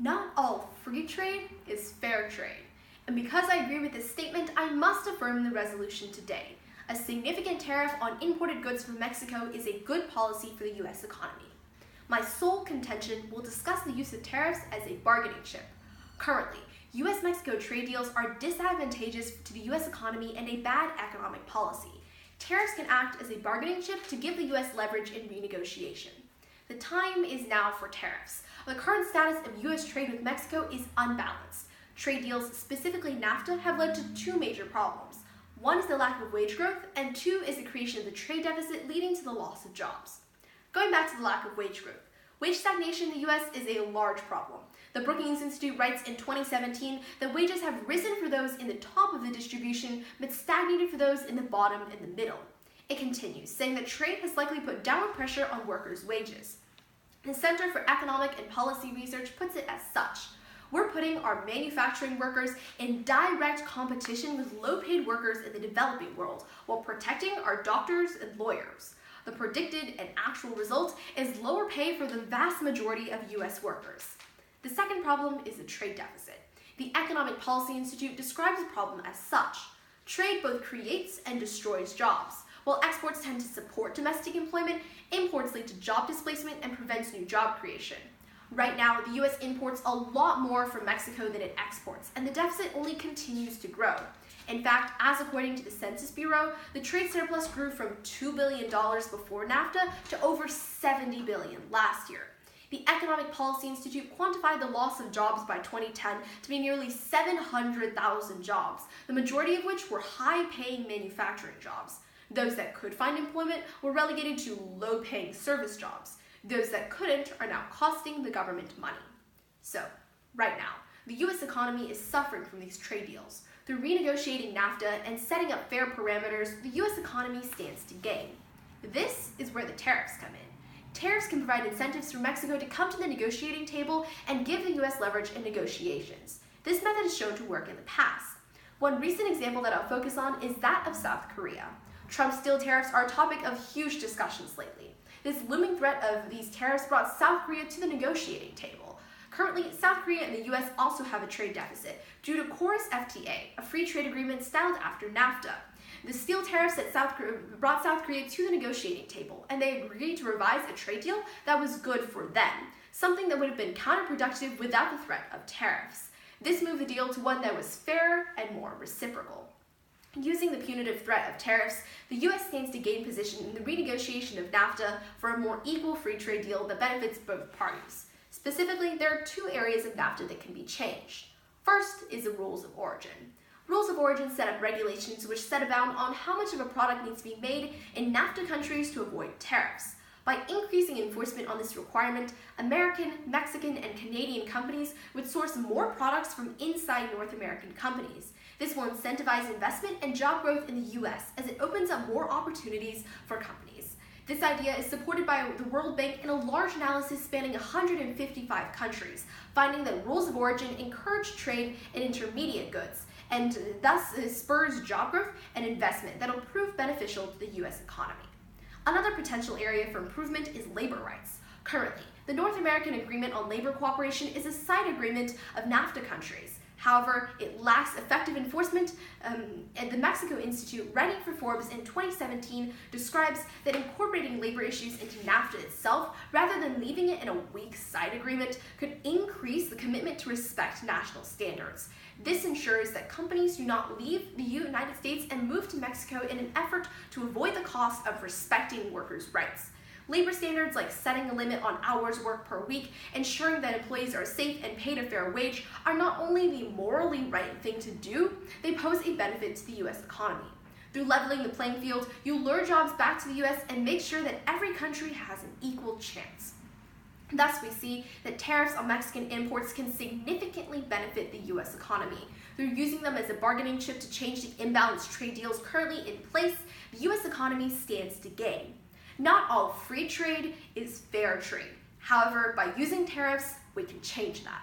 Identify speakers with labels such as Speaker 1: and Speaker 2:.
Speaker 1: Not all free trade is fair trade. And because I agree with this statement, I must affirm the resolution today. A significant tariff on imported goods from Mexico is a good policy for the U.S. economy. My sole contention will discuss the use of tariffs as a bargaining chip. Currently, U.S.-Mexico trade deals are disadvantageous to the U.S. economy and a bad economic policy. Tariffs can act as a bargaining chip to give the U.S. leverage in renegotiation. The time is now for tariffs. The current status of U.S. trade with Mexico is unbalanced. Trade deals, specifically NAFTA, have led to two major problems. One is the lack of wage growth, and two is the creation of the trade deficit leading to the loss of jobs. Going back to the lack of wage growth, wage stagnation in the U.S. is a large problem. The Brookings Institute writes in 2017 that wages have risen for those in the top of the distribution, but stagnated for those in the bottom and the middle. It continues, saying that trade has likely put downward pressure on workers' wages. The Center for Economic and Policy Research puts it as such. We're putting our manufacturing workers in direct competition with low-paid workers in the developing world, while protecting our doctors and lawyers. The predicted and actual result is lower pay for the vast majority of U.S. workers. The second problem is the trade deficit. The Economic Policy Institute describes the problem as such. Trade both creates and destroys jobs. While exports tend to support domestic employment, imports lead to job displacement and prevents new job creation. Right now, the U.S. imports a lot more from Mexico than it exports, and the deficit only continues to grow. In fact, as according to the Census Bureau, the trade surplus grew from $2 billion before NAFTA to over $70 billion last year. The Economic Policy Institute quantified the loss of jobs by 2010 to be nearly 700,000 jobs, the majority of which were high-paying manufacturing jobs. Those that could find employment were relegated to low-paying service jobs. Those that couldn't are now costing the government money. So, right now, the U.S. economy is suffering from these trade deals. Through renegotiating NAFTA and setting up fair parameters, the U.S. economy stands to gain. This is where the tariffs come in. Tariffs can provide incentives for Mexico to come to the negotiating table and give the U.S. leverage in negotiations. This method is shown to work in the past. One recent example that I'll focus on is that of South Korea. Trump's steel tariffs are a topic of huge discussions lately. This looming threat of these tariffs brought South Korea to the negotiating table. Currently, South Korea and the U.S. also have a trade deficit due to Coolidge FTA, a free trade agreement styled after NAFTA. The steel tariffs brought South Korea to the negotiating table, and they agreed to revise a trade deal that was good for them, something that would have been counterproductive without the threat of tariffs. This moved the deal to one that was fair and more reciprocal. Using the punitive threat of tariffs, the U.S. stands to gain position in the renegotiation of NAFTA for a more equal free trade deal that benefits both parties. Specifically, there are two areas of NAFTA that can be changed. First is the rules of origin. Rules of origin set up regulations which set a bound on how much of a product needs to be made in NAFTA countries to avoid tariffs. By increasing enforcement on this requirement, American, Mexican, and Canadian companies would source more products from inside North American companies. This will incentivize investment and job growth in the U.S. as it opens up more opportunities for companies. This idea is supported by the World Bank in a large analysis spanning 155 countries, finding that rules of origin encourage trade in intermediate goods, and thus spurs job growth and investment that will prove beneficial to the U.S. economy. Another potential area for improvement is labor rights. Currently, the North American Agreement on Labor Cooperation is a side agreement of NAFTA countries. However, it lacks effective enforcement, and the Mexico Institute, writing for Forbes in 2017, describes that incorporating labor issues into NAFTA itself, rather than leaving it in a weak side agreement, could increase the commitment to respect national standards. This ensures that companies do not leave the United States and move to Mexico in an effort to avoid the cost of respecting workers' rights. Labor standards like setting a limit on hours worked per week, ensuring that employees are safe and paid a fair wage, are not only the morally right thing to do, they pose a benefit to the U.S. economy. Through leveling the playing field, you lure jobs back to the U.S. and make sure that every country has an equal chance. Thus, we see that tariffs on Mexican imports can significantly benefit the U.S. economy. Through using them as a bargaining chip to change the imbalanced trade deals currently in place, the U.S. economy stands to gain. Not all free trade is fair trade. However, by using tariffs, we can change that.